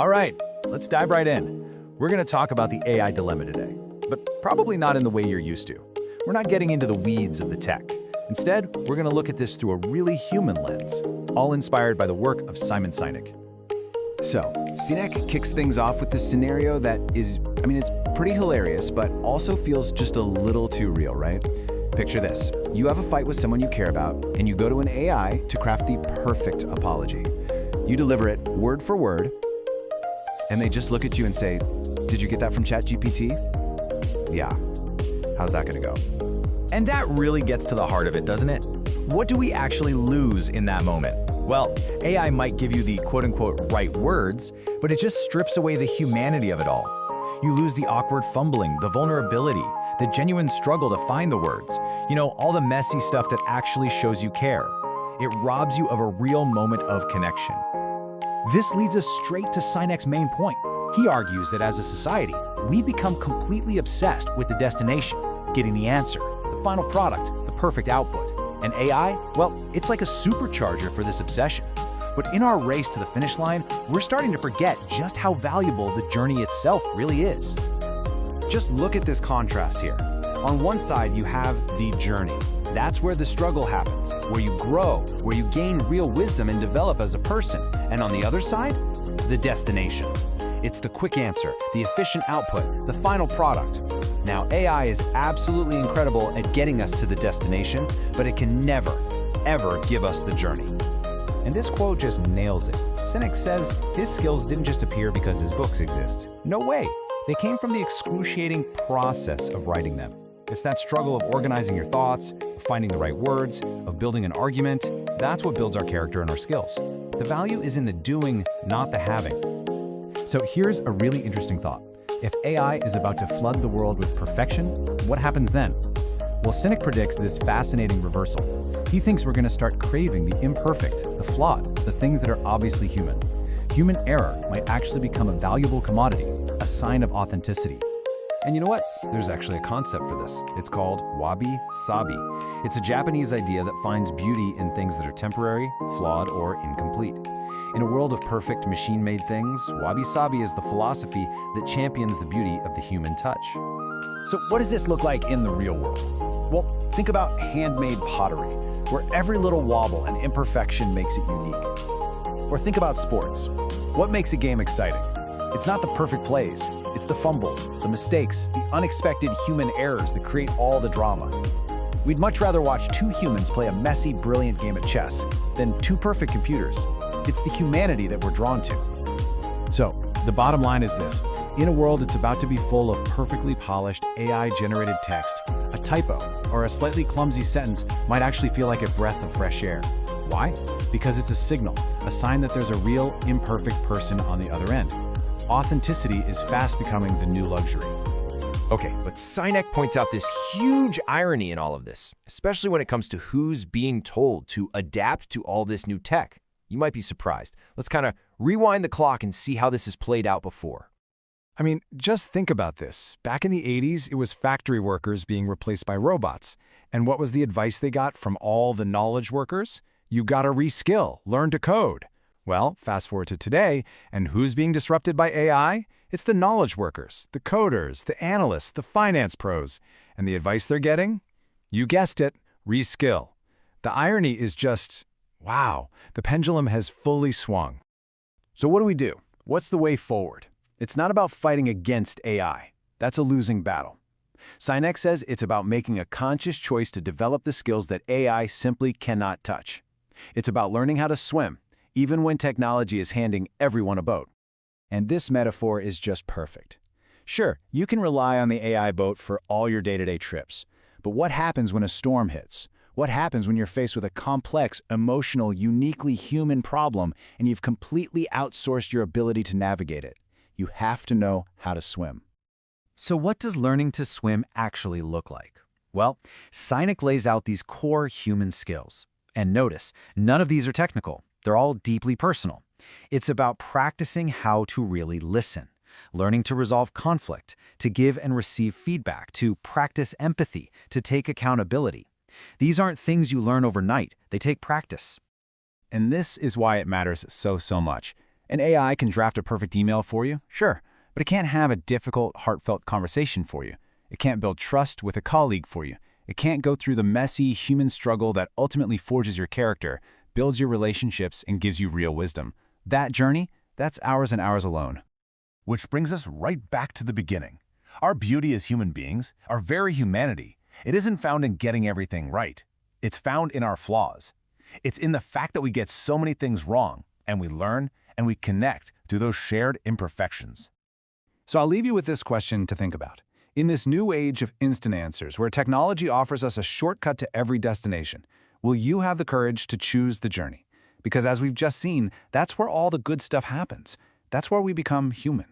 All right, let's dive right in. We're going to talk about the AI dilemma today, but probably not in the way you're used to. We're not getting into the weeds of the tech. Instead, we're going to look at this through a really human lens, all inspired by the work of Simon Sinek. So, Sinek kicks things off with this scenario that is, it's pretty hilarious, but also feels just a little too real, right? Picture this. You have a fight with someone you care about, and you go to an AI to craft the perfect apology. You deliver it word for word, and they just look at you and say, "Did you get that from ChatGPT?" Yeah. How's that gonna go? And that really gets to the heart of it, doesn't it? What do we actually lose in that moment? Well, AI might give you the quote-unquote right words, but it just strips away the humanity of it all. You lose the awkward fumbling, the vulnerability, the genuine struggle to find the words. All the messy stuff that actually shows you care. It robs you of a real moment of connection. This leads us straight to Sinek's main point. He argues that as a society, we become completely obsessed with the destination, getting the answer, the final product, the perfect output. And AI, well, it's like a supercharger for this obsession. But in our race to the finish line, we're starting to forget just how valuable the journey itself really is. Just look at this contrast here. On one side, you have the journey. That's where the struggle happens, where you grow, where you gain real wisdom and develop as a person. And on the other side, the destination. It's the quick answer, the efficient output, the final product. Now, AI is absolutely incredible at getting us to the destination, but it can never, ever give us the journey. And this quote just nails it. Sinek says his skills didn't just appear because his books exist. No way. They came from the excruciating process of writing them. It's that struggle of organizing your thoughts, of finding the right words, of building an argument. That's what builds our character and our skills. The value is in the doing, not the having. So here's a really interesting thought. If AI is about to flood the world with perfection, what happens then? Well, Sinek predicts this fascinating reversal. He thinks we're going to start craving the imperfect, the flawed, the things that are obviously human. Human error might actually become a valuable commodity, a sign of authenticity. And you know what? There's actually a concept for this. It's called wabi-sabi. It's a Japanese idea that finds beauty in things that are temporary, flawed, or incomplete. In a world of perfect machine-made things, wabi-sabi is the philosophy that champions the beauty of the human touch. So what does this look like in the real world? Well, think about handmade pottery, where every little wobble and imperfection makes it unique. Or think about sports. What makes a game exciting? It's not the perfect plays. It's the fumbles, the mistakes, the unexpected human errors that create all the drama. We'd much rather watch two humans play a messy, brilliant game of chess than two perfect computers. It's the humanity that we're drawn to. So, the bottom line is this. In a world that's about to be full of perfectly polished AI-generated text, a typo or a slightly clumsy sentence might actually feel like a breath of fresh air. Why? Because it's a signal, a sign that there's a real, imperfect person on the other end. Authenticity is fast becoming the new luxury. Okay, but Sinek points out this huge irony in all of this, especially when it comes to who's being told to adapt to all this new tech. You might be surprised. Let's kind of rewind the clock and see how this has played out before. Just think about this. Back in the 80s, it was factory workers being replaced by robots. And what was the advice they got from all the knowledge workers? You gotta reskill, learn to code. Well, fast forward to today, and who's being disrupted by AI? It's the knowledge workers, the coders, the analysts, the finance pros. And the advice they're getting? You guessed it, reskill. The irony is just, wow, the pendulum has fully swung. So what do we do? What's the way forward? It's not about fighting against AI. That's a losing battle. Sinek says it's about making a conscious choice to develop the skills that AI simply cannot touch. It's about learning how to swim, even when technology is handing everyone a boat. And this metaphor is just perfect. Sure, you can rely on the AI boat for all your day-to-day trips. But what happens when a storm hits? What happens when you're faced with a complex, emotional, uniquely human problem and you've completely outsourced your ability to navigate it? You have to know how to swim. So what does learning to swim actually look like? Well, Sinek lays out these core human skills. And notice, none of these are technical. They're all deeply personal. It's about practicing how to really listen, learning to resolve conflict, to give and receive feedback, to practice empathy, to take accountability. These aren't things you learn overnight. They take practice. And this is why it matters so much. An AI can draft a perfect email for you, sure, but it can't have a difficult, heartfelt conversation for you. It can't build trust with a colleague for you. It can't go through the messy human struggle that ultimately forges your character, builds your relationships, and gives you real wisdom. That journey, that's hours and hours alone. Which brings us right back to the beginning. Our beauty as human beings, our very humanity, it isn't found in getting everything right. It's found in our flaws. It's in the fact that we get so many things wrong, and we learn and we connect through those shared imperfections. So I'll leave you with this question to think about. In this new age of instant answers, where technology offers us a shortcut to every destination, will you have the courage to choose the journey? Because as we've just seen, that's where all the good stuff happens. That's where we become human.